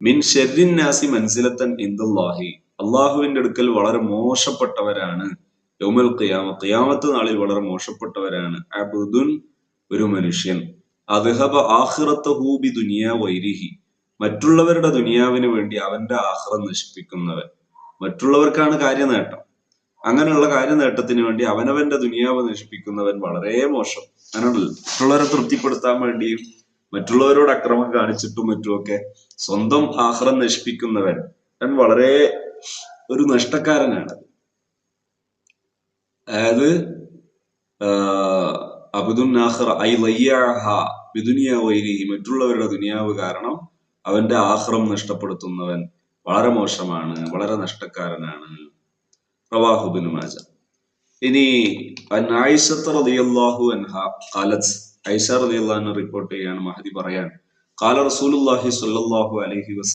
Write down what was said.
മിൻ ഷെർരിൻ നാസി മൻസിലത്തൻ ഇൻദല്ലാഹി, അള്ളാഹുവിന്റെ അടുക്കൽ വളരെ മോശപ്പെട്ടവരാണ്. യൗമൽ ഖിയാമ, ഖിയാമത്ത് നാളിൽ വളരെ മോശപ്പെട്ടവരാണ്. അബ്ദുൻ, ഒരു മനുഷ്യൻ, അദ്ഹബ ആഖിറതഹു ബി ദുനിയാ വൈരിഹി, മറ്റുള്ളവരുടെ ദുനിയാവിന് വേണ്ടി അവന്റെ ആഖിറം നശിപ്പിക്കുന്നവൻ. മറ്റുള്ളവർക്കാണ് കാര്യനേട്ടം, അങ്ങനെയുള്ള കാര്യനേട്ടത്തിന് വേണ്ടി അവനവന്റെ ദുനിയാവ് നശിപ്പിക്കുന്നവൻ വളരെ മോശം. അങ്ങനെയുണ്ടല്ലോ, മറ്റുള്ളവരെ തൃപ്തിപ്പെടുത്താൻ വേണ്ടിയും മറ്റുള്ളവരോട് അക്രമം കാണിച്ചിട്ടും മറ്റുമൊക്കെ സ്വന്തം ആഖിറം നശിപ്പിക്കുന്നവൻ അവൻ വളരെ ഒരു നഷ്ടക്കാരനാണ്. അതായത് അബ്ദുൻ ആഖിറ ഐ ലയ്യഅഹ ബിദുനിയ വൈരിഹി, മറ്റുള്ളവരുടെ ദുനിയാവ് കാരണം അവന്റെ ആഖിറം നഷ്ടപ്പെടുത്തുന്നവൻ വളരെ മോശമാണ്, വളരെ നഷ്ടക്കാരനാണ്. റവാഹു ഇബ്നു മാജ. ഇനി ആയിഷ റളിയല്ലാഹു അൻഹ ഖാലത്ത്, ആയിഷ റളിയല്ലാഹു അൻഹ റിപ്പോർട്ട് ചെയ്യാണ്, മഹദി പറയാൻ, ഖാല റസൂലുള്ളാഹി സ്വല്ലല്ലാഹു അലൈഹി വസല്ലം